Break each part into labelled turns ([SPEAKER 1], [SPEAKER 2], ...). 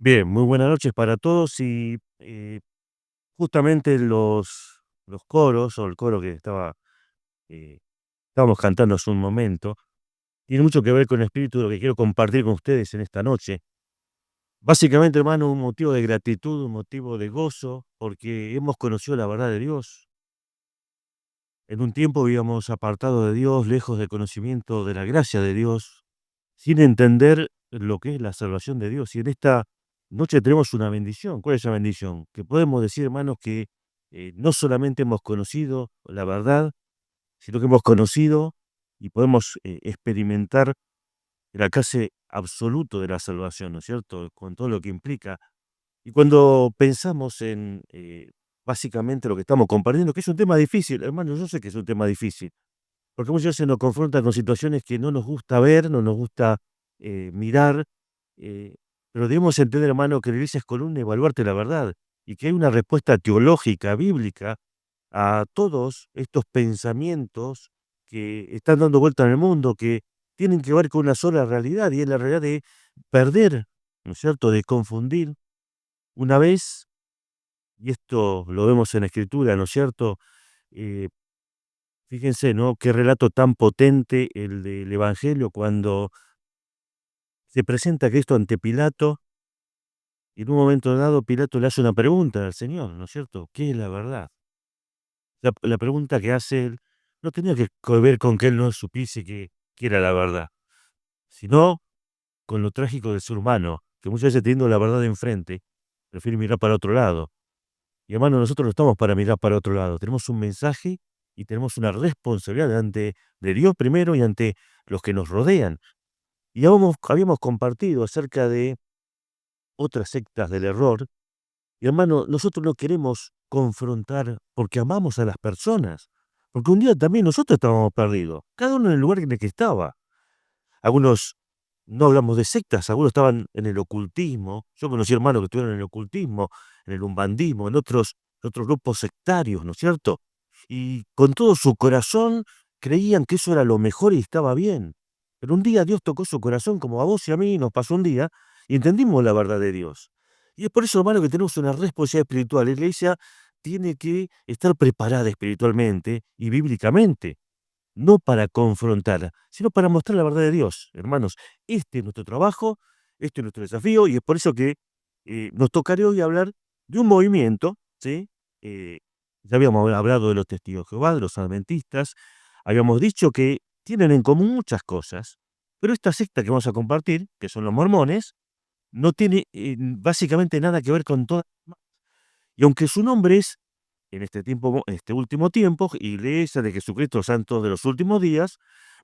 [SPEAKER 1] Bien, muy buenas noches para todos y justamente los coros o el coro que estábamos cantando hace un momento, tiene mucho que ver con el espíritu de lo que quiero compartir con ustedes en esta noche. Básicamente, hermano, un motivo de gratitud, un motivo de gozo, porque hemos conocido la verdad de Dios. En un tiempo vivíamos apartados de Dios, lejos del conocimiento de la gracia de Dios, sin entender lo que es la salvación de Dios. Y en esta noche tenemos una bendición. ¿Cuál es esa bendición? Que podemos decir, hermanos, que no solamente hemos conocido la verdad, sino que hemos conocido y podemos experimentar el alcance absoluto de la salvación, ¿no es cierto? Con todo lo que implica. Y cuando pensamos en básicamente lo que estamos compartiendo, que es un tema difícil, hermano, yo sé que es un tema difícil, porque muchas veces nos confrontan con situaciones que no nos gusta ver, no nos gusta mirar, eh, pero debemos entender, hermano, que la iglesia es columna y baluarte de la verdad, y que hay una respuesta teológica, bíblica, a todos estos pensamientos que están dando vuelta en el mundo, que tienen que ver con una sola realidad, y es la realidad de perder, ¿no es cierto?, de confundir. Una vez, y esto lo vemos en la Escritura, ¿no es cierto? Eh, Fíjense, ¿no? Qué relato tan potente el del Evangelio cuando se presenta a Cristo ante Pilato y en un momento dado Pilato le hace una pregunta al Señor, ¿no es cierto? ¿Qué es la verdad? La pregunta que hace él no tenía que ver con que él no supiese qué era la verdad, sino con lo trágico del ser humano, que muchas veces teniendo la verdad enfrente, prefiere mirar para otro lado. Y hermano, nosotros no estamos para mirar para otro lado. Tenemos un mensaje y tenemos una responsabilidad ante de Dios primero y ante los que nos rodean. Y habíamos compartido acerca de otras sectas del error. Y hermano, nosotros no queremos confrontar porque amamos a las personas. Porque un día también nosotros estábamos perdidos, cada uno en el lugar en el que estaba. Algunos no hablamos de sectas, algunos estaban en el ocultismo. Yo conocí hermanos que estuvieron en el ocultismo, en el umbandismo, en otros grupos sectarios, ¿no es cierto? Y con todo su corazón creían que eso era lo mejor y estaba bien. Pero un día Dios tocó su corazón, como a vos y a mí nos pasó un día, y entendimos la verdad de Dios. Y es por eso, hermano, que tenemos una responsabilidad espiritual. La iglesia tiene que estar preparada espiritualmente y bíblicamente no para confrontar, sino para mostrar la verdad de Dios. Hermanos, este es nuestro trabajo, este es nuestro desafío, y es por eso que nos tocaría hoy hablar de un movimiento, ¿sí? Eh, ya habíamos hablado de los testigos de Jehová, de los adventistas, habíamos dicho que tienen en común muchas cosas, pero esta secta que vamos a compartir, que son los mormones, no tiene básicamente nada que ver con todas. Y aunque su nombre es en este tiempo, en este último tiempo, Iglesia de Jesucristo Santo de los últimos días,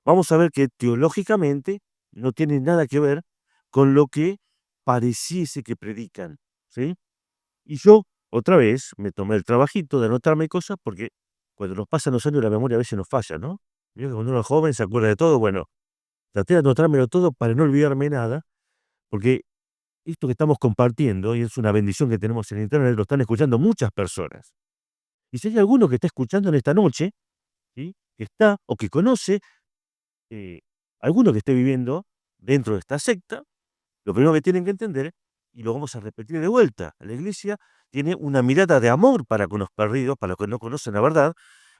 [SPEAKER 1] vamos a ver que teológicamente no tiene nada que ver con lo que pareciese que predican, ¿sí? Y yo, otra vez, me tomé el trabajito de anotarme cosas porque cuando nos pasan los años la memoria a veces nos falla, ¿no? Vio que cuando uno es joven se acuerda de todo, bueno, traté de anotármelo todo para no olvidarme nada, porque esto que estamos compartiendo, y es una bendición que tenemos en internet, lo están escuchando muchas personas. Y si hay alguno que está escuchando en esta noche, ¿sí? Que está o que conoce eh, alguno que esté viviendo dentro de esta secta, lo primero que tienen que entender, y lo vamos a repetir de vuelta, la iglesia tiene una mirada de amor para con los perdidos, para los que no conocen la verdad,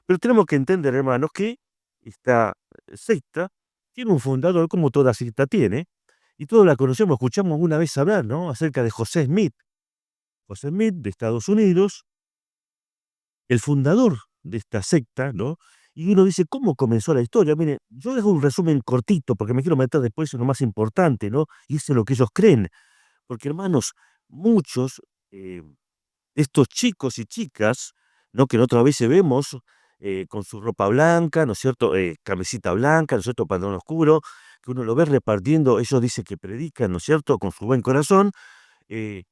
[SPEAKER 1] pero tenemos que entender, hermanos, que esta secta tiene un fundador como toda secta tiene, y todos la conocemos, escuchamos una vez hablar, ¿no? Acerca de José Smith. José Smith de Estados Unidos, el fundador de esta secta, ¿no? Y uno dice, ¿cómo comenzó la historia? Mire, yo dejo un resumen cortito porque me quiero meter después en lo más importante, ¿no? Y es en lo que ellos creen. Porque, hermanos, muchos de estos chicos y chicas, ¿no? Que otra vez vemos con su ropa blanca, ¿no es cierto? Camisita blanca, ¿no es cierto? Pantalón oscuro, que uno lo ve repartiendo, ellos dicen que predican, ¿no es cierto? Con su buen corazón. eh,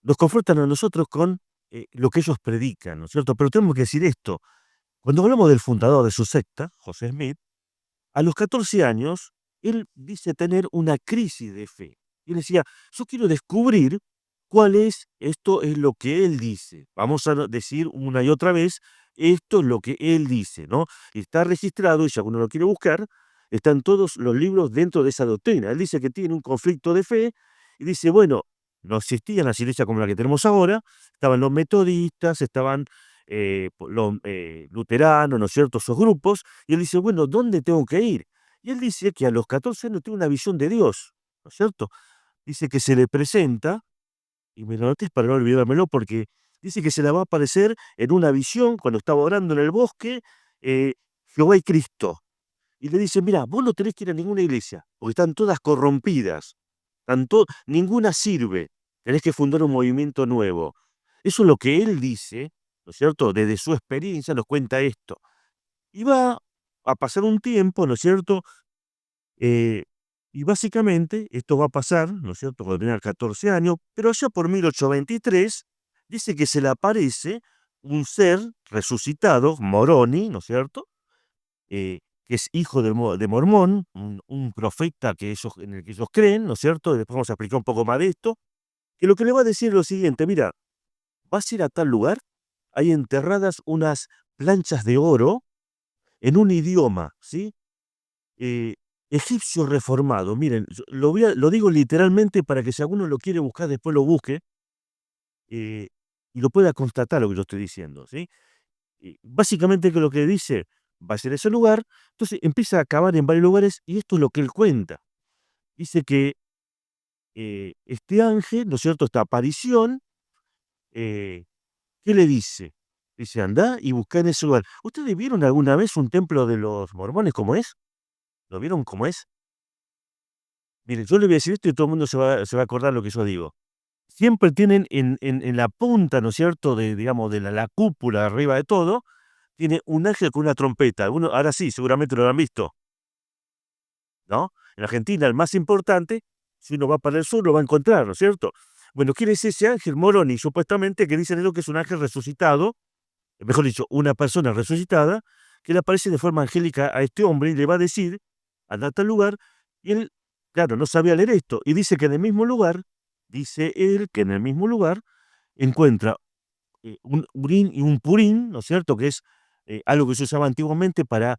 [SPEAKER 1] Nos confrontan a nosotros con lo que ellos predican, ¿no es cierto? Pero tenemos que decir esto. Cuando hablamos del fundador de su secta, José Smith, a los 14 años, él dice tener una crisis de fe. Y él decía, yo quiero descubrir cuál es, esto es lo que él dice. Vamos a decir una y otra vez, esto es lo que él dice, ¿no? Y está registrado, y si alguno lo quiere buscar, están todos los libros dentro de esa doctrina. Él dice que tiene un conflicto de fe y dice, bueno, no existían las iglesias como la que tenemos ahora, estaban los metodistas, estaban los luteranos, ¿no es cierto?, esos grupos, y él dice, bueno, ¿dónde tengo que ir? Y él dice que a los 14 años tiene una visión de Dios, ¿no es cierto? Dice que se le presenta, y me lo anoté para no olvidármelo, porque dice que se le va a aparecer en una visión, cuando estaba orando en el bosque, Jehová y Cristo. Y le dice, mira, vos no tenés que ir a ninguna iglesia, porque están todas corrompidas, ninguna sirve, tenés que fundar un movimiento nuevo. Eso es lo que él dice, ¿no es cierto? Desde su experiencia nos cuenta esto. Y va a pasar un tiempo, ¿no es cierto? Eh, y básicamente esto va a pasar, ¿no es cierto?, cuando tenía 14 años, pero allá por 1823 dice que se le aparece un ser resucitado, Moroni, ¿no es cierto?, que es hijo de Mormón, un profeta en el que ellos creen, ¿no es cierto? Y después vamos a explicar un poco más de esto, que lo que le va a decir es lo siguiente: mira, vas a ir a tal lugar, hay enterradas unas planchas de oro en un idioma, ¿sí? Eh, egipcio reformado. Miren, lo digo literalmente para que si alguno lo quiere buscar, después lo busque, eh, y lo pueda constatar lo que yo estoy diciendo, ¿sí? Básicamente, que lo que dice, va a ser ese lugar, entonces empieza a cavar en varios lugares, y esto es lo que él cuenta. Dice que este ángel, ¿no es cierto?, esta aparición, eh, ¿qué le dice? Dice, anda y busca en ese lugar. ¿Ustedes vieron alguna vez un templo de los mormones cómo es? ¿Lo vieron cómo es? Mire, yo le voy a decir esto y todo el mundo se va a acordar lo que yo digo. Siempre tienen en la punta, ¿no es cierto?, digamos, de la cúpula arriba de todo, tiene un ángel con una trompeta. Ahora sí, seguramente lo habrán visto, ¿no? En Argentina, el más importante, si uno va para el sur, lo va a encontrar, ¿no es cierto? Bueno, ¿quién es ese ángel Moroni? Supuestamente que dicen ellos que es un ángel resucitado, mejor dicho, una persona resucitada, que le aparece de forma angélica a este hombre y le va a decir, anda a tal lugar, y él, claro, no sabía leer esto, y dice que en el mismo lugar, dice él que en el mismo lugar encuentra un urín y un purín, ¿no es cierto?, que es algo que se usaba antiguamente para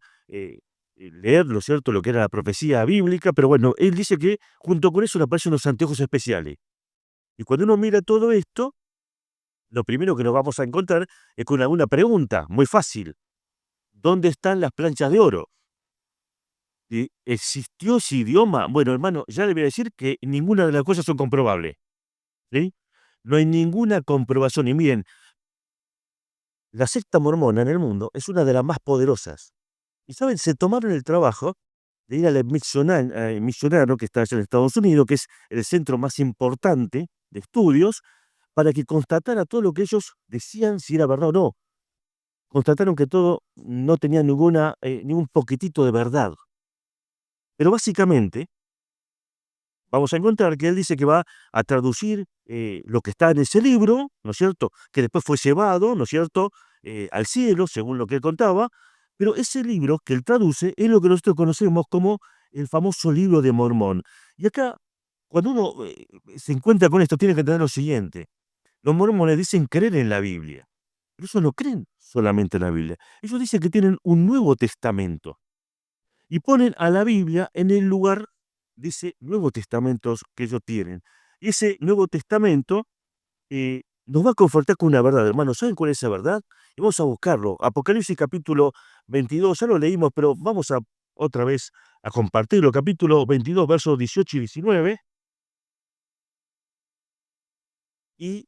[SPEAKER 1] leer, ¿no es cierto?, lo que era la profecía bíblica, pero bueno, él dice que junto con eso le aparecen unos anteojos especiales. Y cuando uno mira todo esto, lo primero que nos vamos a encontrar es con una pregunta muy fácil: ¿dónde están las planchas de oro? ¿Existió ese idioma? Bueno, hermano, ya le voy a decir que ninguna de las cosas son comprobables, ¿sí? No hay ninguna comprobación. Y miren, la secta mormona en el mundo es una de las más poderosas. Y, ¿saben? Se tomaron el trabajo de ir al misionero que está allá en Estados Unidos, que es el centro más importante de estudios, para que constatara todo lo que ellos decían, si era verdad o no. Constataron que todo no tenía ni un poquitito de verdad. Pero básicamente, vamos a encontrar que él dice que va a traducir lo que está en ese libro, ¿no es cierto?, que después fue llevado, ¿no es cierto?, al cielo, según lo que él contaba, pero ese libro que él traduce es lo que nosotros conocemos como el famoso Libro de Mormón. Y acá, cuando uno se encuentra con esto, tiene que entender lo siguiente: los mormones dicen creer en la Biblia, pero ellos no creen solamente en la Biblia. Ellos dicen que tienen un Nuevo Testamento y ponen a la Biblia en el lugar de ese Nuevo Testamento que ellos tienen. Y ese Nuevo Testamento nos va a confortar con una verdad, hermanos. ¿Saben cuál es esa verdad? Y vamos a buscarlo. Apocalipsis capítulo 22, ya lo leímos, pero vamos a otra vez a compartirlo. Capítulo 22, versos 18 y 19. Y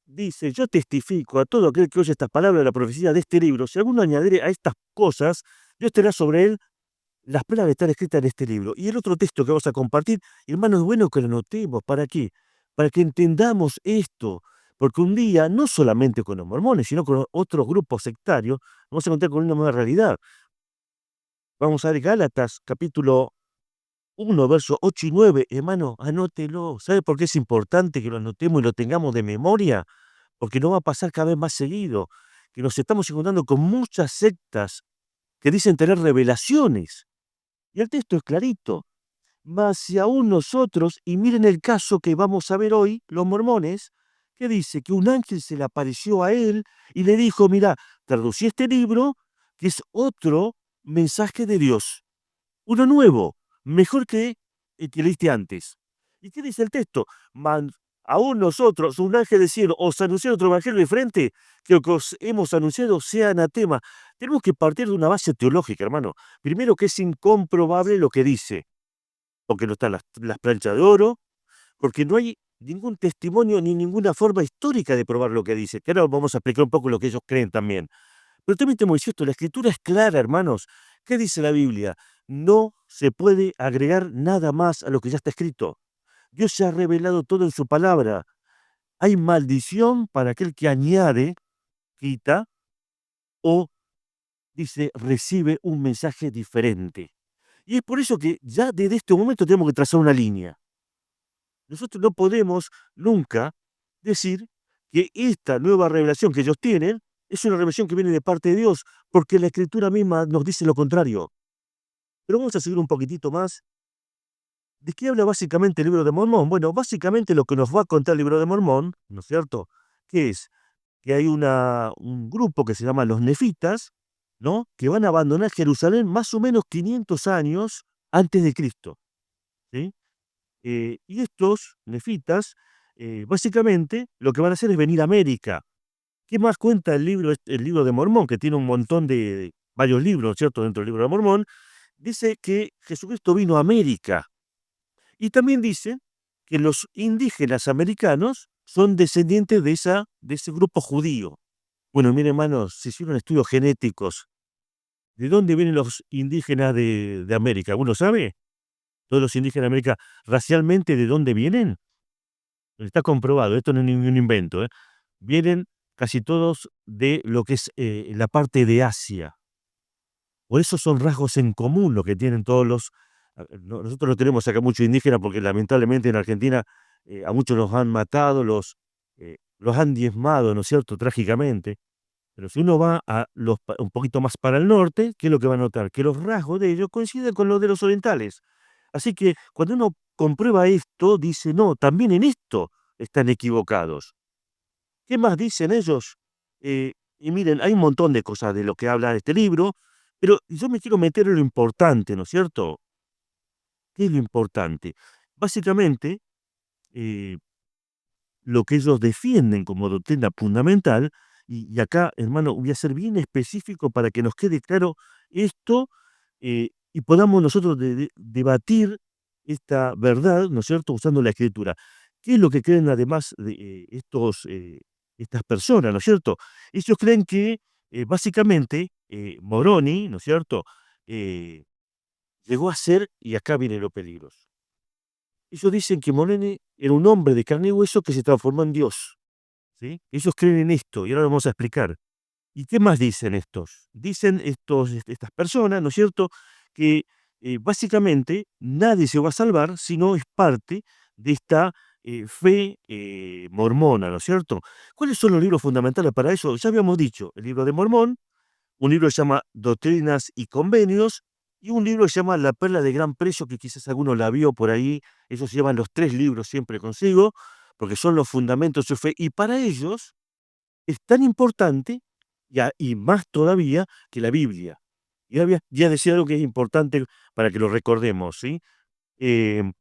[SPEAKER 1] dice: yo testifico a todo aquel que oye estas palabras de la profecía de este libro. Si alguno añadiere a estas cosas, Dios tendrá sobre él las palabras que están escritas en este libro. Y el otro texto que vamos a compartir, hermano, es bueno que lo notemos. ¿Para qué? Para que entendamos esto. Porque un día, no solamente con los mormones, sino con otros grupos sectarios, vamos a encontrar con una nueva realidad. Vamos a ver Gálatas, capítulo 1, versos 8 y 9. Hermano, anótelo. ¿Sabe por qué es importante que lo anotemos y lo tengamos de memoria? Porque no va a pasar cada vez más seguido, que nos estamos encontrando con muchas sectas que dicen tener revelaciones. Y el texto es clarito. Mas si aún nosotros, y miren el caso que vamos a ver hoy, los mormones, que dice que un ángel se le apareció a él y le dijo: mira, traducí este libro, que es otro mensaje de Dios, uno nuevo, mejor que el que leíste antes. ¿Y qué dice el texto? aún nosotros, un ángel del cielo, os anunciar otro evangelio diferente que lo que os hemos anunciado sea anatema. Tenemos que partir de una base teológica, hermano. Primero que es incomprobable lo que dice, porque no están las planchas de oro, porque no hay ningún testimonio ni ninguna forma histórica de probar lo que dice, que ahora vamos a explicar un poco lo que ellos creen también. Pero también te hemos esto, la escritura es clara, hermanos. ¿Qué dice la Biblia? No se puede agregar nada más a lo que ya está escrito. Dios se ha revelado todo en su palabra. Hay maldición para aquel que añade, quita o dice, recibe un mensaje diferente. Y es por eso que ya desde este momento tenemos que trazar una línea. Nosotros no podemos nunca decir que esta nueva revelación que ellos tienen es una revelación que viene de parte de Dios, porque la escritura misma nos dice lo contrario. Pero vamos a seguir un poquitito más. ¿De qué habla básicamente el libro de Mormón? Bueno, básicamente lo que nos va a contar el libro de Mormón, ¿no es cierto? Que es que hay un grupo que se llama los nefitas, ¿no? Que van a abandonar Jerusalén más o menos 500 años antes de Cristo, ¿sí? Y estos nefitas, básicamente, lo que van a hacer es venir a América. ¿Qué más cuenta el libro de Mormón, que tiene un montón de varios libros, ¿cierto? Dentro del libro de Mormón, dice que Jesucristo vino a América. Y también dice que los indígenas americanos son descendientes de ese grupo judío. Bueno, miren, hermanos, se hicieron estudios genéticos. ¿De dónde vienen los indígenas de América? ¿Uno sabe? Todos los indígenas de América, racialmente, ¿de dónde vienen? Está comprobado, esto no es ningún invento, ¿eh? Vienen casi todos de lo que es la parte de Asia. Por eso son rasgos en común lo que tienen todos nosotros no tenemos acá muchos indígenas porque lamentablemente en Argentina a muchos los han matado, los han diezmado, ¿no es cierto?, trágicamente. Pero si uno va un poquito más para el norte, ¿qué es lo que va a notar? Que los rasgos de ellos coinciden con los de los orientales. Así que cuando uno comprueba esto, dice, no, también en esto están equivocados. ¿Qué más dicen ellos? Y miren, hay un montón de cosas de lo que habla este libro, pero yo me quiero meter en lo importante, ¿no es cierto? ¿Qué es lo importante? Básicamente, eh, lo que ellos defienden como doctrina fundamental, y acá, hermano, voy a ser bien específico para que nos quede claro esto y podamos nosotros debatir esta verdad, ¿no es cierto?, usando la escritura. ¿Qué es lo que creen además de estas personas, ¿no es cierto? Ellos creen que básicamente Moroni, ¿no es cierto?, eh, llegó a ser, y acá viene lo peligroso. Ellos dicen que Moroni era un hombre de carne y hueso que se transformó en Dios, ¿sí? Ellos creen en esto, y ahora lo vamos a explicar. ¿Y qué más dicen estos? Dicen estas personas, ¿no es cierto?, que básicamente nadie se va a salvar si no es parte de esta fe mormona, ¿no es cierto? ¿Cuáles son los libros fundamentales para eso? Ya habíamos dicho, el libro de Mormón, un libro que se llama Doctrinas y Convenios, y un libro que se llama La Perla de Gran Precio, que quizás alguno la vio por ahí. Ellos llevan los 3 libros siempre consigo, porque son los fundamentos de su fe, y para ellos es tan importante, y más todavía, que la Biblia. Y ya decía algo que es importante para que lo recordemos, ¿sí? Em,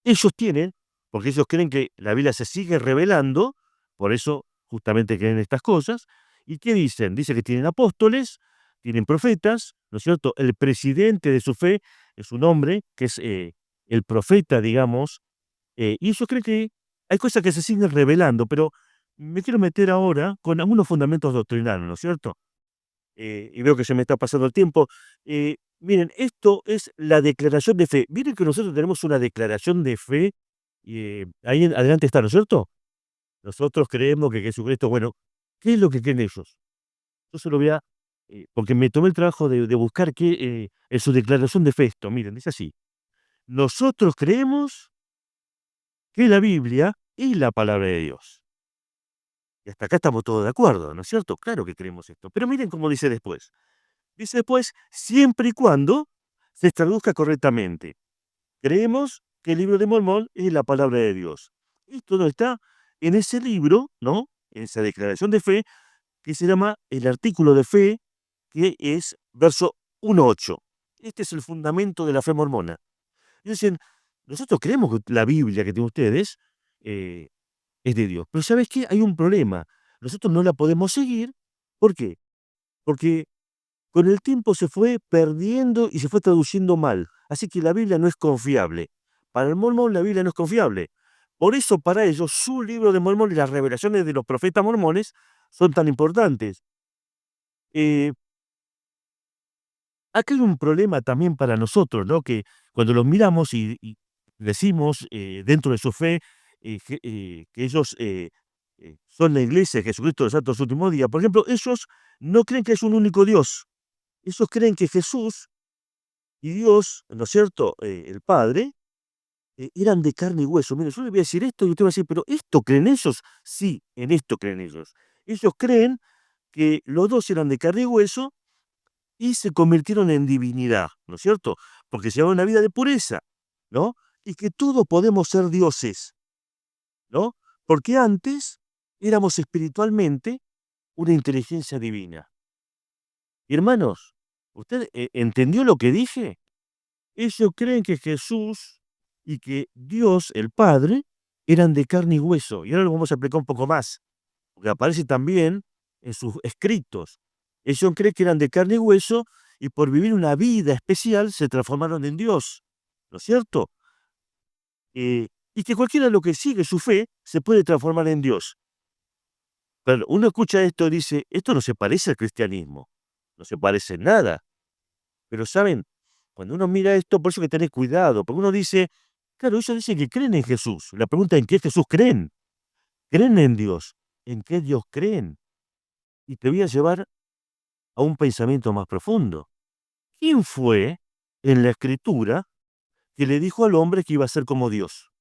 [SPEAKER 1] Ellos tienen, porque ellos creen que la Biblia se sigue revelando, por eso justamente creen estas cosas. ¿Y qué dicen? Dice que tienen apóstoles, tienen profetas, ¿no es cierto? El presidente de su fe es un hombre que es el profeta, digamos, y ellos creen que hay cosas que se siguen revelando, pero me quiero meter ahora con algunos fundamentos doctrinales, ¿no es cierto? Y veo que se me está pasando el tiempo. Miren, esto es la declaración de fe. Miren que nosotros tenemos una declaración de fe, y ahí adelante está, ¿no es cierto? Nosotros creemos que Jesucristo, bueno, ¿qué es lo que creen ellos? Yo se lo voy a, porque me tomé el trabajo de buscar en su declaración de fe esto, miren, dice así: nosotros creemos que la Biblia es la palabra de Dios. Y hasta acá estamos todos de acuerdo, ¿no es cierto? Claro que creemos esto. Pero miren cómo dice después. Dice después, siempre y cuando se traduzca correctamente. Creemos que el libro de Mormón es la palabra de Dios. Esto no está en ese libro, ¿no? En esa declaración de fe, que se llama el artículo de fe, que es verso 1.8. Este es el fundamento de la fe mormona. Y dicen, nosotros creemos que la Biblia que tienen ustedes eh, es de Dios. Pero ¿sabes qué? Hay un problema. Nosotros no la podemos seguir. ¿Por qué? Porque con el tiempo se fue perdiendo y se fue traduciendo mal. Así que la Biblia no es confiable. Para el mormón la Biblia no es confiable. Por eso para ellos su libro de Mormón y las revelaciones de los profetas mormones son tan importantes. Eh, Acá hay un problema también para nosotros, ¿no? Que cuando los miramos y decimos dentro de su fe que ellos son la iglesia de Jesucristo de los Santos Últimos Días, por ejemplo, ellos no creen que es un único Dios. Ellos creen que Jesús y Dios, ¿no es cierto? El Padre, eran de carne y hueso. Mire, yo le voy a decir esto y usted va a decir, pero ¿esto creen ellos? Sí, en esto creen ellos. Ellos creen que los dos eran de carne y hueso y se convirtieron en divinidad, ¿no es cierto? Porque llevaban una vida de pureza, ¿no? Y que todos podemos ser dioses, ¿no? Porque antes éramos espiritualmente una inteligencia divina. Y hermanos, ¿usted entendió lo que dije? Ellos creen que Jesús y que Dios, el Padre, eran de carne y hueso. Y ahora lo vamos a explicar un poco más, porque aparece también en sus escritos. Ellos creen que eran de carne y hueso y por vivir una vida especial se transformaron en Dios, ¿no es cierto? Y que cualquiera de lo que sigue su fe se puede transformar en Dios. Pero uno escucha esto y dice, esto no se parece al cristianismo, no se parece en nada. Pero saben, cuando uno mira esto, por eso hay que tener cuidado, porque uno dice, claro, ellos dicen que creen en Jesús. La pregunta es, ¿en qué Jesús creen? ¿Creen en Dios? ¿En qué Dios creen? Y te voy a llevar a un pensamiento más profundo. ¿Quién fue en la escritura que le dijo al hombre que iba a ser como Dios?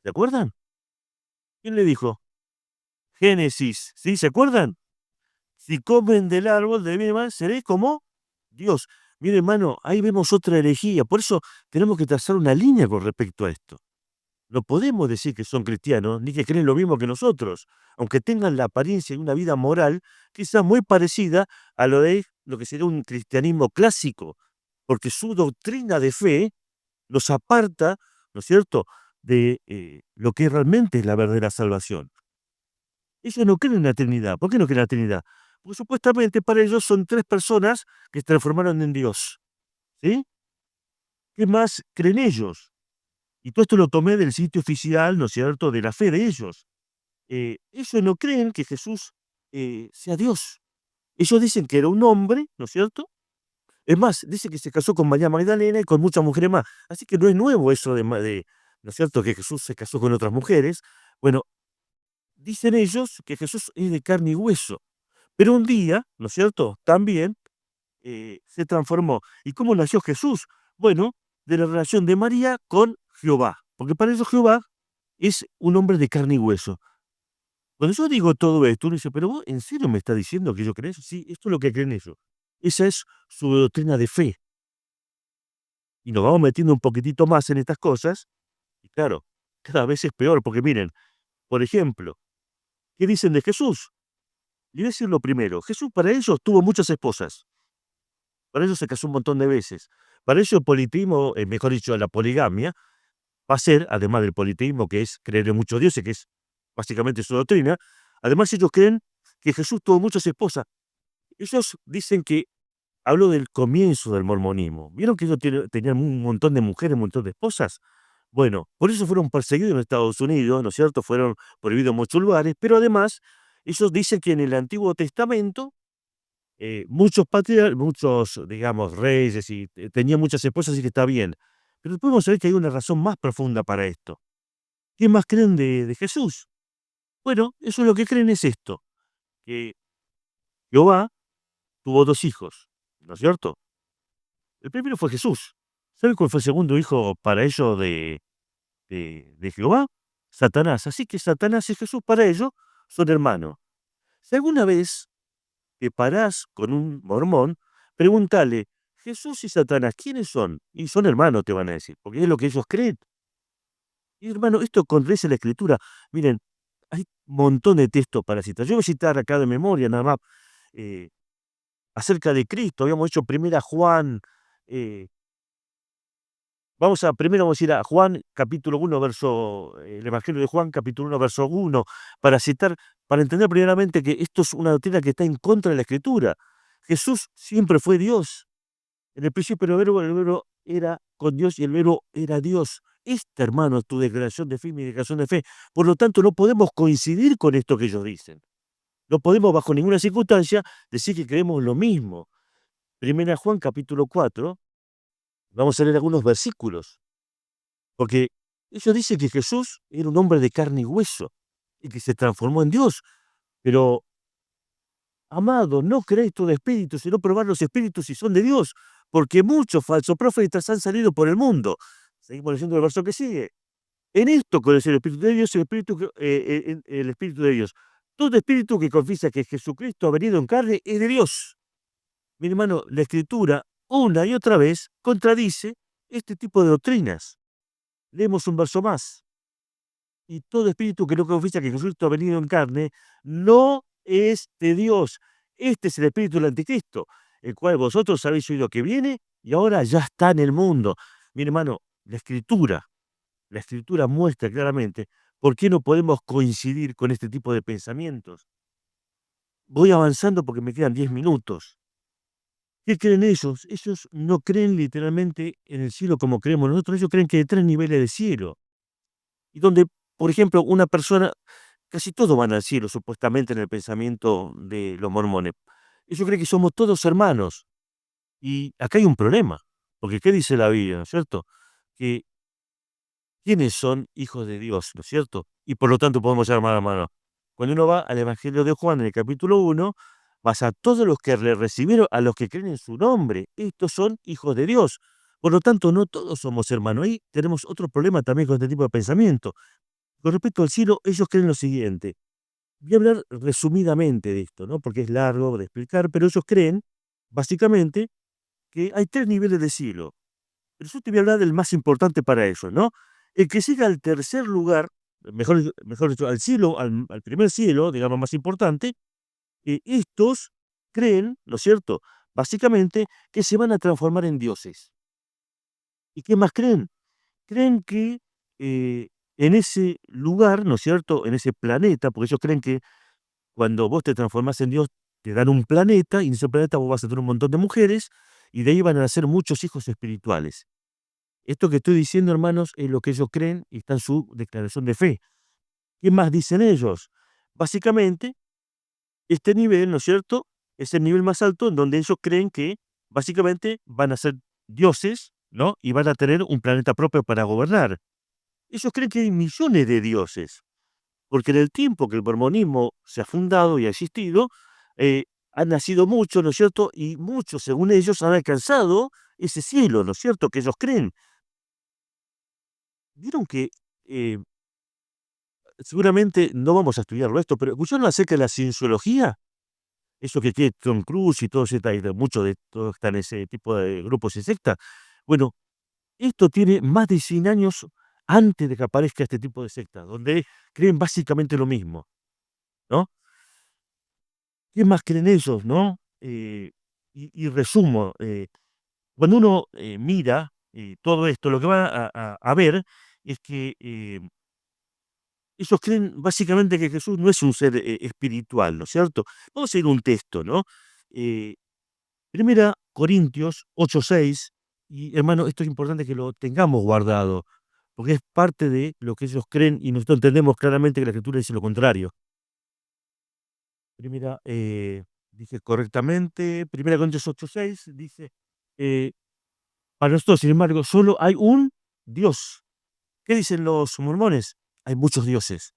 [SPEAKER 1] ¿Se acuerdan? ¿Quién le dijo? Génesis, ¿sí? ¿Se acuerdan? Si comen del árbol de bien y mal, seréis como Dios. Mire, hermano, ahí vemos otra herejía. Por eso tenemos que trazar una línea con respecto a esto. No podemos decir que son cristianos, ni que creen lo mismo que nosotros, aunque tengan la apariencia de una vida moral quizás muy parecida a lo de lo que sería un cristianismo clásico, porque su doctrina de fe nos aparta, ¿no es cierto?, de lo que realmente es la verdadera salvación. Ellos no creen en la Trinidad. ¿Por qué no creen en la Trinidad? Porque supuestamente para ellos son tres personas que se transformaron en Dios. ¿Sí? ¿Qué más creen ellos? Y todo esto lo tomé del sitio oficial, ¿no es cierto?, de la fe de ellos. Ellos no creen que Jesús sea Dios. Ellos dicen que era un hombre, ¿no es cierto? Es más, dice que se casó con María Magdalena y con muchas mujeres más. Así que no es nuevo eso ¿no es cierto?, que Jesús se casó con otras mujeres. Bueno, dicen ellos que Jesús es de carne y hueso. Pero un día, ¿no es cierto?, también se transformó. ¿Y cómo nació Jesús? Bueno, de la relación de María con Jehová. Porque para ellos Jehová es un hombre de carne y hueso. Cuando yo digo todo esto, uno dice, pero vos, ¿en serio me está diciendo que yo creo eso? Sí, esto es lo que creen ellos. Esa es su doctrina de fe. Y nos vamos metiendo un poquitito más en estas cosas, y claro, cada vez es peor, porque miren, por ejemplo, ¿qué dicen de Jesús? Y voy a decir lo primero, Jesús para ellos tuvo muchas esposas, para ellos se casó un montón de veces, para ellos el politismo, mejor dicho, la poligamia, va a ser, además del politeísmo, que es creer en muchos dioses, que es básicamente su doctrina, además ellos creen que Jesús tuvo muchas esposas. Ellos dicen que habló del comienzo del mormonismo. ¿Vieron que ellos tenían un montón de mujeres, un montón de esposas? Bueno, por eso fueron perseguidos en Estados Unidos, ¿no es cierto? Fueron prohibidos en muchos lugares, pero además ellos dicen que en el Antiguo Testamento muchos, digamos, reyes y tenían muchas esposas y que está bien. Pero podemos saber que hay una razón más profunda para esto. ¿Qué más creen de Jesús? Bueno, eso lo que creen es esto, que Jehová tuvo 2 hijos, ¿no es cierto? El primero fue Jesús. ¿Saben cuál fue el segundo hijo para ellos de Jehová? Satanás. Así que Satanás y Jesús para ellos son hermanos. Si alguna vez te parás con un mormón, pregúntale, Jesús y Satanás, ¿quiénes son? Y son hermanos, te van a decir, porque es lo que ellos creen. Y hermano, esto contradice la escritura. Miren, hay un montón de textos para citar. Yo voy a citar acá de memoria nada más eh, acerca de Cristo. Habíamos hecho primera Juan, eh, Vamos a, primero vamos a ir a Juan capítulo 1, el Evangelio de Juan capítulo 1, verso 1, para citar, para entender primeramente que esto es una doctrina que está en contra de la Escritura. Jesús siempre fue Dios. En el principio era el verbo era con Dios y el verbo era Dios. Esta, hermano, es tu declaración de fe y mi declaración de fe. Por lo tanto, no podemos coincidir con esto que ellos dicen. No podemos, bajo ninguna circunstancia, decir que creemos lo mismo. Primera Juan capítulo 4, vamos a leer algunos versículos, porque ellos dicen que Jesús era un hombre de carne y hueso y que se transformó en Dios. Pero, amado, no creéis todo espíritu, sino probar los espíritus si son de Dios, porque muchos falsos profetas han salido por el mundo. Seguimos leyendo el verso que sigue. En esto conocer el Espíritu de Dios, el Espíritu de Dios. Todo espíritu que confiesa que Jesucristo ha venido en carne es de Dios. Mi hermano, la Escritura una y otra vez contradice este tipo de doctrinas. Leemos un verso más. Y todo espíritu que no confiesa que Jesucristo ha venido en carne no es de Dios. Este es el espíritu del anticristo, el cual vosotros habéis oído que viene y ahora ya está en el mundo. Mi hermano, la Escritura muestra claramente por qué no podemos coincidir con este tipo de pensamientos. Voy avanzando porque me quedan 10 minutos. ¿Qué creen ellos? Ellos no creen literalmente en el cielo como creemos nosotros. Ellos creen que hay 3 niveles de cielo. Y donde, por ejemplo, una persona, casi todos van al cielo, supuestamente en el pensamiento de los mormones. Ellos creen que somos todos hermanos. Y acá hay un problema. Porque ¿qué dice la Biblia? ¿No es cierto? Que ¿quiénes son hijos de Dios? ¿No es cierto? Y por lo tanto podemos llamar hermano. Cuando uno va al Evangelio de Juan, en el capítulo 1, vas a todos los que le recibieron, a los que creen en su nombre. Estos son hijos de Dios. Por lo tanto, no todos somos hermanos. Ahí tenemos otro problema también con este tipo de pensamiento. Con respecto al cielo, ellos creen lo siguiente. Voy a hablar resumidamente de esto, ¿no? Porque es largo de explicar, pero ellos creen, básicamente, que hay 3 niveles de cielo. Pero yo te voy a hablar del más importante para ellos, ¿no? El que llega al tercer lugar, mejor dicho, al cielo, al primer cielo, digamos, más importante, estos creen, ¿no es cierto? Básicamente, que se van a transformar en dioses. ¿Y qué más creen? Creen que en ese lugar, ¿no es cierto? En ese planeta, porque ellos creen que cuando vos te transformás en Dios, te dan un planeta, y en ese planeta vos vas a tener un montón de mujeres, y de ahí van a nacer muchos hijos espirituales. Esto que estoy diciendo, hermanos, es lo que ellos creen y está en su declaración de fe. ¿Qué más dicen ellos? Básicamente, este nivel, ¿no es cierto? Es el nivel más alto en donde ellos creen que básicamente van a ser dioses, ¿no? Y van a tener un planeta propio para gobernar. Ellos creen que hay millones de dioses, porque en el tiempo que el mormonismo se ha fundado y ha existido, han nacido muchos, ¿no es cierto? Y muchos, según ellos, han alcanzado ese cielo, ¿no es cierto? Que ellos creen. Vieron que eh, seguramente no vamos a estudiarlo esto, pero ¿escucharon acerca de la cienciología? Eso que tiene Tom Cruise y todos muchos de todos están en ese tipo de grupos y sectas. Bueno, esto tiene más de 100 años antes de que aparezca este tipo de sectas, donde creen básicamente lo mismo, ¿no? ¿Qué más creen ellos, no? Y resumo, cuando uno mira todo esto, lo que va a ver es que ellos creen básicamente que Jesús no es un ser espiritual, ¿no es cierto? Vamos a ir a un texto, ¿no? Eh, Primera Corintios 8:6, y hermano, esto es importante que lo tengamos guardado, porque es parte de lo que ellos creen y nosotros entendemos claramente que la Escritura dice lo contrario. Primera, dije correctamente, Primera Corintios 8:6 dice, eh, para nosotros, sin embargo, solo hay un Dios. ¿Qué dicen los mormones? Hay muchos dioses,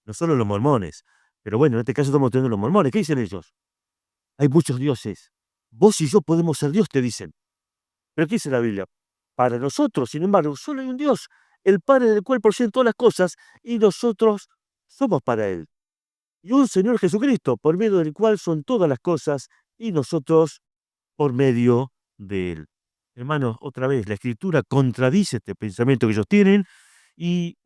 [SPEAKER 1] no solo los mormones. Pero bueno, en este caso estamos teniendo los mormones. ¿Qué dicen ellos? Hay muchos dioses. Vos y yo podemos ser Dios, te dicen. Pero ¿qué dice la Biblia? Para nosotros, sin embargo, solo hay un Dios, el Padre del cual proceden todas las cosas, y nosotros somos para Él. Y un Señor Jesucristo, por medio del cual son todas las cosas, y nosotros por medio de Él. Hermanos, otra vez, la Escritura contradice este pensamiento que ellos tienen, y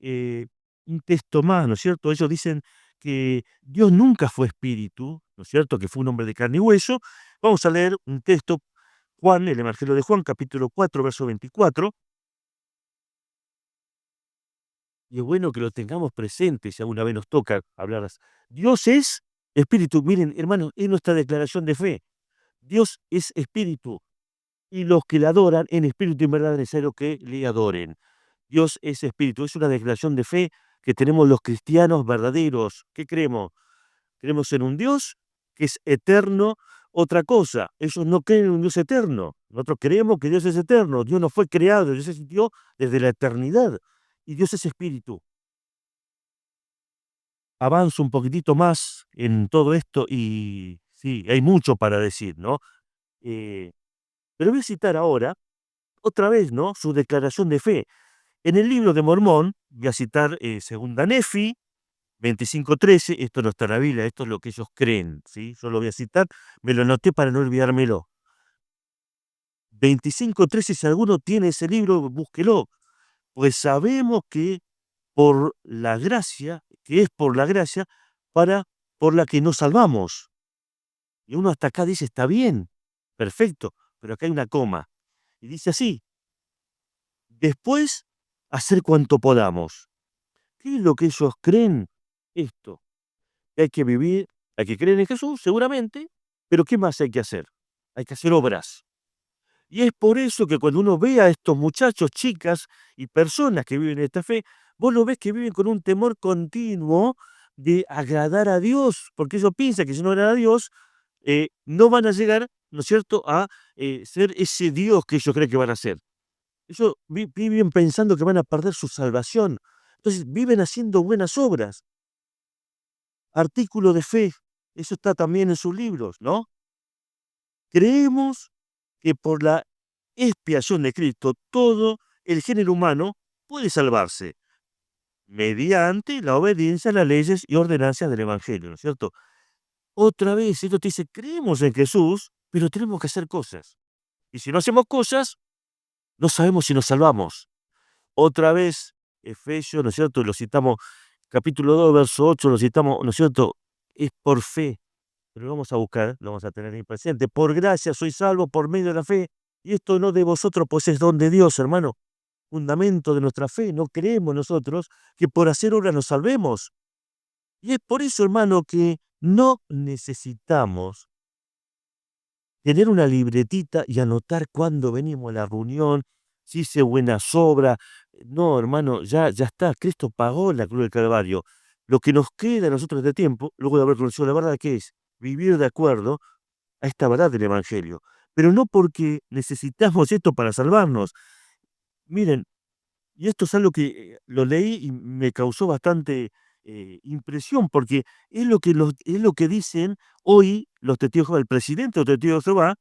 [SPEAKER 1] un texto más, ¿no es cierto? Ellos dicen que Dios nunca fue espíritu, ¿no es cierto? Que fue un hombre de carne y hueso. Vamos a leer un texto, Juan, el Evangelio de Juan, capítulo 4, verso 24. y es bueno que lo tengamos presente si alguna vez nos toca hablar. Dios es espíritu. Miren, hermanos, es nuestra declaración de fe. Dios es espíritu, y los que le adoran en espíritu y en verdad es necesario que le adoren. Dios es espíritu. Es una declaración de fe que tenemos los cristianos verdaderos. ¿Qué creemos? Creemos en un Dios que es eterno. Otra cosa, ellos no creen en un Dios eterno. Nosotros creemos que Dios es eterno. Dios no fue creado, Dios existió desde la eternidad. Y Dios es espíritu. Avanzo un poquitito más en todo esto y sí, hay mucho para decir, ¿no? Eh, pero voy a citar ahora, otra vez, ¿no? Su declaración de fe. En el libro de Mormón, voy a citar segunda Nefi 25:13, esto no está en la Biblia, esto es lo que ellos creen, ¿sí? Yo lo voy a citar, me lo anoté para no olvidármelo. 25:13, si alguno tiene ese libro, búsquelo, pues sabemos que por la gracia, que es por la gracia, para, por la que nos salvamos. Y uno hasta acá dice, está bien, perfecto, pero acá hay una coma. Y dice así, después, hacer cuanto podamos. ¿Qué es lo que ellos creen? Esto, que hay que vivir, hay que creer en Jesús, seguramente, pero ¿qué más hay que hacer? Hay que hacer obras. Y es por eso que cuando uno ve a estos muchachos, chicas y personas que viven esta fe, vos lo ves que viven con un temor continuo de agradar a Dios, porque ellos piensan que si no agradan a Dios, no van a llegar, ¿no es cierto?, a ser ese Dios que ellos creen que van a ser. Ellos viven pensando que van a perder su salvación. Entonces viven haciendo buenas obras. Artículo de fe, eso está también en sus libros, ¿no? Creemos que por la expiación de Cristo todo el género humano puede salvarse mediante la obediencia a las leyes y ordenanzas del Evangelio, ¿no es cierto? Otra vez, esto te dice, creemos en Jesús, pero tenemos que hacer cosas. Y si no hacemos cosas, no sabemos si nos salvamos. Otra vez, Efesios, ¿no es cierto? Lo citamos, capítulo 2 verso 8 lo citamos, ¿no es cierto? Es por fe, pero lo vamos a buscar, lo vamos a tener ahí presente. Por gracia soy salvo por medio de la fe, y esto no de vosotros, pues es don de Dios, hermano. Fundamento de nuestra fe, no creemos nosotros que por hacer obras nos salvemos. Y es por eso, hermano, que no necesitamos tener una libretita y anotar cuándo venimos a la reunión, si hice buenas obras. No, hermano, ya está. Cristo pagó la cruz del Calvario. Lo que nos queda a nosotros de tiempo, luego de haber conocido la verdad, que es vivir de acuerdo a esta verdad del Evangelio. Pero no porque necesitamos esto para salvarnos. Miren, y esto es algo que lo leí y me causó bastante impresión, porque es lo que dicen hoy los testigos de Jehová. El presidente de los testigos de Jehová,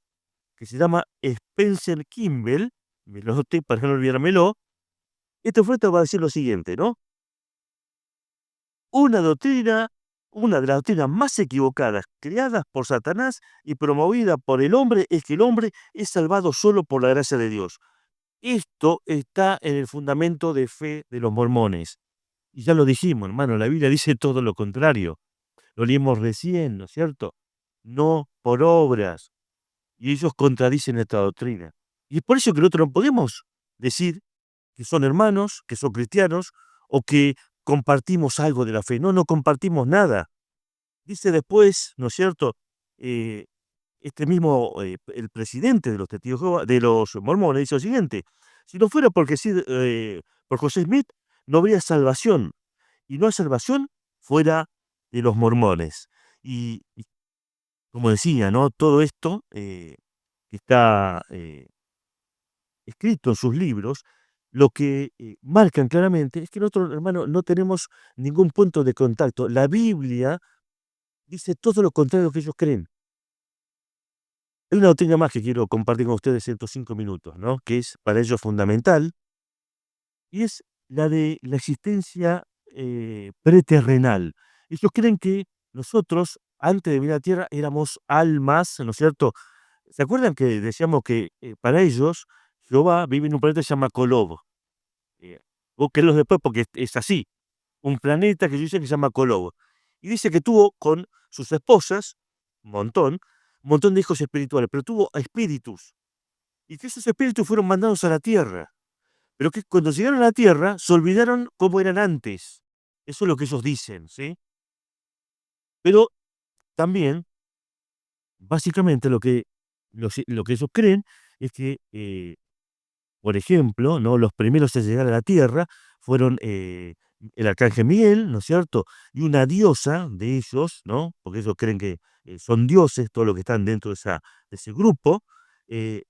[SPEAKER 1] que se llama Spencer Kimball, me lo noté para no olvidármelo, este fuerte va a decir lo siguiente, ¿no? Una doctrina, una de las doctrinas más equivocadas creadas por Satanás y promovida por el hombre es que el hombre es salvado solo por la gracia de Dios. Esto está en el fundamento de fe de los mormones. Y ya lo dijimos, hermano, la Biblia dice todo lo contrario. Lo leímos recién, ¿no es cierto? No por obras. Y ellos contradicen esta doctrina. Y es por eso que nosotros no podemos decir que son hermanos, que son cristianos, o que compartimos algo de la fe. No, no compartimos nada. Dice después, ¿no es cierto? Eh, este mismo, el presidente de los testigos de Jehová, de los mormones, dice lo siguiente: si no fuera porque sí, por José Smith, no habría salvación, y no hay salvación fuera de los mormones. Y como decía, ¿no? Todo esto que está escrito en sus libros, lo que marcan claramente es que nosotros, hermano, no tenemos ningún punto de contacto. La Biblia dice todo lo contrario de lo que ellos creen. Hay una doctrina más que quiero compartir con ustedes en estos 5 minutos, ¿no? Que es para ellos fundamental, y es la de la existencia preterrenal. Ellos creen que nosotros, antes de venir a la Tierra, éramos almas, ¿no es cierto? ¿Se acuerdan que decíamos que para ellos Jehová vive en un planeta que se llama Kolob? Búsquenlos después porque es así. Un planeta que yo dice que se llama Kolob. Y dice que tuvo con sus esposas, un montón de hijos espirituales, pero tuvo espíritus. Y que esos espíritus fueron mandados a la Tierra. pero que cuando llegaron a la Tierra se olvidaron cómo eran antes. Eso es lo que ellos dicen, ¿sí? Pero también, básicamente, lo que ellos creen es que, por ejemplo, ¿no? Los primeros en llegar a la Tierra fueron, el arcángel Miguel, ¿no es cierto? Y una diosa de ellos, ¿no? Porque ellos creen que, son dioses, todos los que están dentro de ese grupo, eh,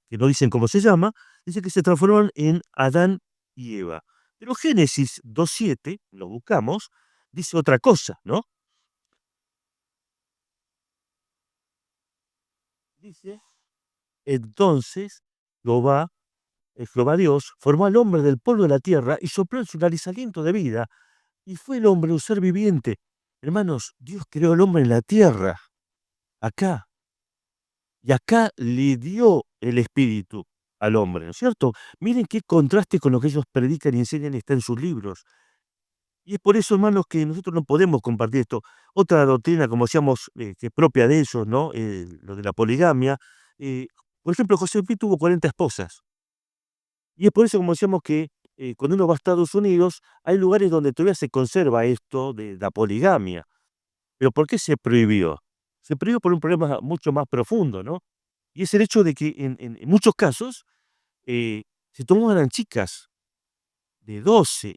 [SPEAKER 1] que no dicen cómo se llama, dice que se transformaron en Adán y Eva. Pero Génesis 2:7, lo buscamos, dice otra cosa, ¿no? Dice: "Entonces Jehová, Jehová Dios, formó al hombre del polvo de la tierra y sopló en su nariz aliento de vida, y fue el hombre un ser viviente". Hermanos, Dios creó al hombre en la tierra, acá, y acá le dio el espíritu al hombre, ¿no es cierto? Miren qué contraste con lo que ellos predican y enseñan y está en sus libros. Y es por eso, hermanos, que nosotros no podemos compartir esto. Otra doctrina, como decíamos, que es propia de ellos, ¿no? Lo de la poligamia. eh, por ejemplo, José Pi tuvo 40 esposas. Y es por eso, como decíamos, que cuando uno va a Estados Unidos, hay lugares donde todavía se conserva esto de la poligamia. Pero ¿por qué se prohibió? Se prohibió por un problema mucho más profundo, ¿no? Y es el hecho de que en muchos casos eh, se tomaban chicas de 12,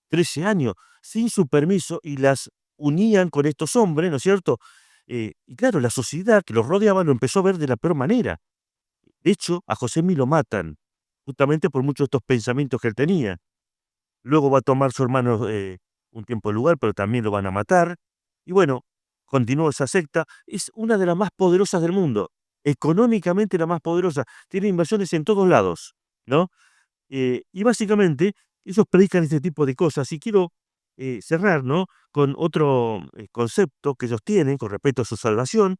[SPEAKER 1] 13 años sin su permiso y las unían con estos hombres, ¿no es cierto? Y claro, la sociedad que los rodeaba lo empezó a ver de la peor manera. De hecho, a José lo matan, justamente por muchos de estos pensamientos que él tenía. Luego va a tomar su hermano, un tiempo el lugar, pero también lo van a matar. Y bueno, continuó esa secta. Es una de las más poderosas del mundo. Económicamente la más poderosa. Tiene inversiones en todos lados, ¿no? Y básicamente ellos predican este tipo de cosas. Y quiero cerrar, ¿no? Con otro concepto que ellos tienen con respecto a su salvación.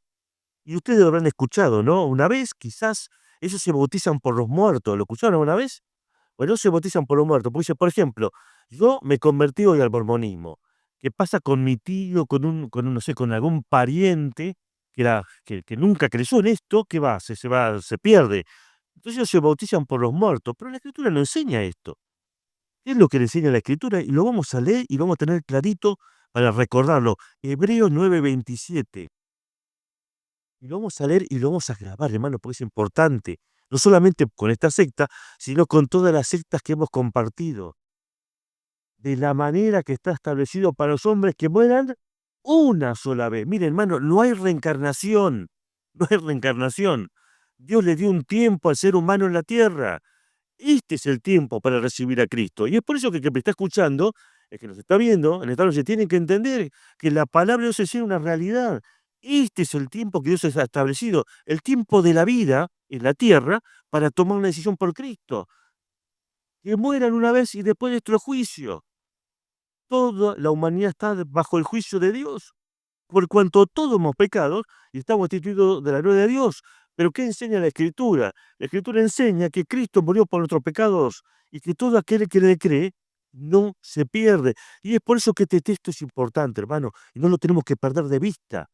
[SPEAKER 1] Y ustedes lo habrán escuchado, ¿no? Una vez, quizás, ellos se bautizan por los muertos. ¿Lo escucharon una vez? Bueno, se bautizan por los muertos. Porque dice, por ejemplo, yo me convertí hoy al mormonismo. ¿Qué pasa con mi tío, no sé, con algún pariente que nunca creció en esto? ¿Qué va? Se pierde. Entonces ellos se bautizan por los muertos. Pero la Escritura no enseña esto. ¿Qué es lo que le enseña la Escritura? Y lo vamos a leer y lo vamos a tener clarito para recordarlo. Hebreos 9:27. Y lo vamos a leer y lo vamos a grabar, hermano, porque es importante. No solamente con esta secta, sino con todas las sectas que hemos compartido. De la manera que está establecido para los hombres que mueran una sola vez. Mire, hermano, no hay reencarnación. No hay reencarnación. Dios le dio un tiempo al ser humano en la tierra. Este es el tiempo para recibir a Cristo. Y es por eso que el que me está escuchando, el que nos está viendo, en esta noche, tiene que entender que la palabra de Dios es una realidad. Este es el tiempo que Dios ha establecido, el tiempo de la vida en la tierra para tomar una decisión por Cristo. Que mueran una vez y después de nuestro juicio. Toda la humanidad está bajo el juicio de Dios, por cuanto todos hemos pecado y estamos destituidos de la gloria de Dios. Pero ¿qué enseña la Escritura? La Escritura enseña que Cristo murió por nuestros pecados y que todo aquel que le cree no se pierde. Y es por eso que este texto es importante, hermano, y no lo tenemos que perder de vista.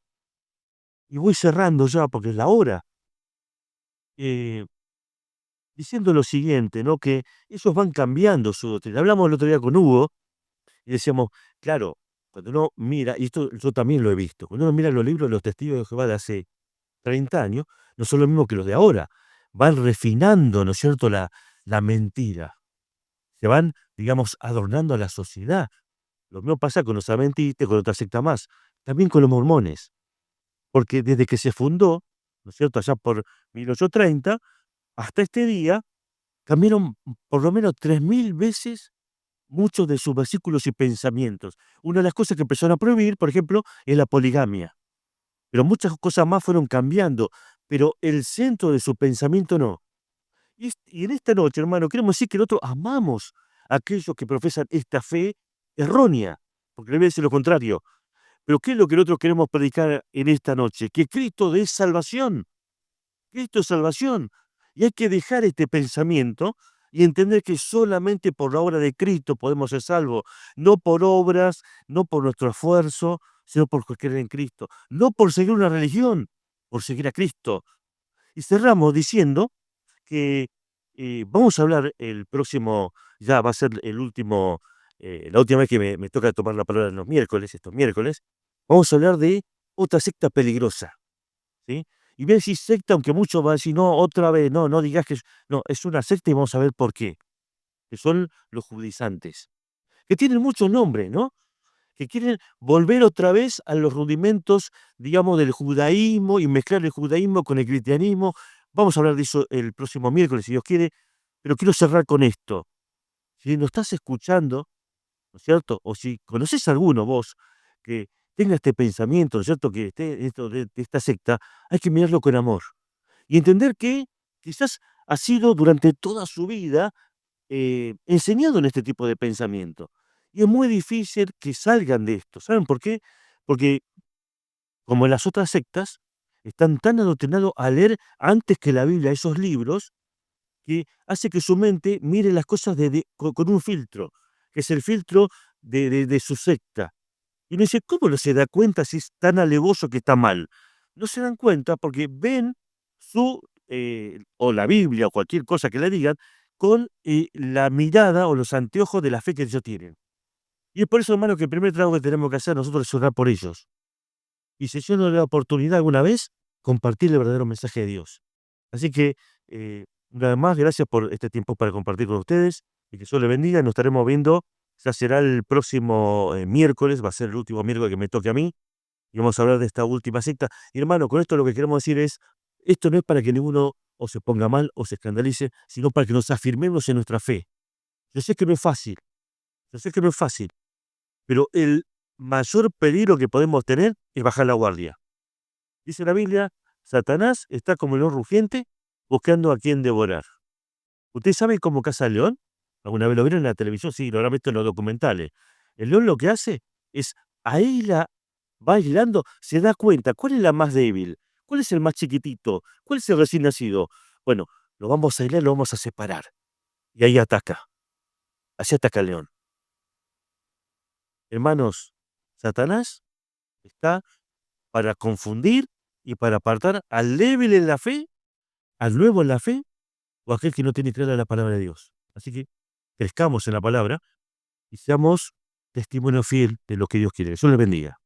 [SPEAKER 1] Y voy cerrando ya porque es la hora, eh, diciendo lo siguiente, ¿no? Que ellos van cambiando su doctrina. Hablamos el otro día con Hugo. Y decíamos, claro, cuando uno mira, y esto yo también lo he visto, cuando uno mira los libros de los testigos de Jehová de hace 30 años, no son lo mismo que los de ahora. Van refinando, ¿no es cierto?, la mentira. Se van, digamos, adornando a la sociedad. Lo mismo pasa con los adventistas, con otra secta más. También con los mormones. Porque desde que se fundó, ¿no es cierto?, allá por 1830, hasta este día, cambiaron por lo menos 3000 veces muchos de sus versículos y pensamientos. Una de las cosas que empezaron a prohibir, por ejemplo, es la poligamia, pero muchas cosas más fueron cambiando, pero el centro de su pensamiento no. Y en esta noche, hermano, queremos decir que nosotros amamos a aquellos que profesan esta fe errónea, porque le voy a decir lo contrario. Pero ¿qué es lo que nosotros queremos predicar en esta noche? Que Cristo es salvación. Cristo es salvación. Y hay que dejar este pensamiento y entender que solamente por la obra de Cristo podemos ser salvos, no por obras, no por nuestro esfuerzo, sino por creer en Cristo, no por seguir una religión, por seguir a Cristo. Y cerramos diciendo que Vamos a hablar el próximo, ya va a ser el último, la última vez que me toca tomar la palabra en los miércoles, estos miércoles, vamos a hablar de otra secta peligrosa, ¿sí? Y voy a decir secta, aunque muchos van a decir, no, otra vez, no, no digas que no, es una secta y vamos a ver por qué, que son los judaizantes, que tienen muchos nombres, ¿no? Que quieren volver otra vez a los rudimentos, digamos, del judaísmo y mezclar el judaísmo con el cristianismo. Vamos a hablar de eso el próximo miércoles, si Dios quiere, pero quiero cerrar con esto. Si nos estás escuchando, ¿no es cierto? O si conoces a alguno vos que tenga este pensamiento, ¿no es cierto? Que esté esto de esta secta, hay que mirarlo con amor y entender que quizás ha sido durante toda su vida enseñado en este tipo de pensamiento. Y es muy difícil que salgan de esto. ¿Saben por qué? Porque, como en las otras sectas, están tan adoctrinados a leer antes que la Biblia esos libros, que hace que su mente mire las cosas con un filtro, que es el filtro de su secta. Y uno dice, ¿cómo no se da cuenta si es tan alevoso que está mal? No se dan cuenta porque ven o la Biblia o cualquier cosa que le digan con la mirada o los anteojos de la fe que ellos tienen. Y es por eso, hermano, que el primer trabajo que tenemos que hacer nosotros es orar por ellos. Y si yo no le da oportunidad alguna vez, compartir el verdadero mensaje de Dios. Así que, una vez más, gracias por este tiempo para compartir con ustedes y que Dios les bendiga. Nos estaremos viendo, ya será el próximo miércoles, va a ser el último miércoles que me toque a mí y vamos a hablar de esta última secta. Y hermano, con esto lo que queremos decir es, esto no es para que ninguno o se ponga mal o se escandalice, sino para que nos afirmemos en nuestra fe. Yo sé que no es fácil, yo sé que no es fácil, pero el mayor peligro que podemos tener es bajar la guardia. Dice la Biblia, Satanás está como el león rugiente buscando a quien devorar. ¿Usted sabe cómo caza al león? ¿Alguna vez lo vieron en la televisión? Sí, lo habrán visto en los documentales. El león lo que hace es, ahí va aislando, se da cuenta cuál es la más débil, cuál es el más chiquitito, cuál es el recién nacido. Bueno, lo vamos a aislar, lo vamos a separar. Y ahí ataca. Así ataca el león. Hermanos, Satanás está para confundir y para apartar al débil en la fe, al nuevo en la fe, o aquel que no tiene clara la palabra de Dios. Así que crezcamos en la palabra y seamos testimonio fiel de lo que Dios quiere. Dios les bendiga.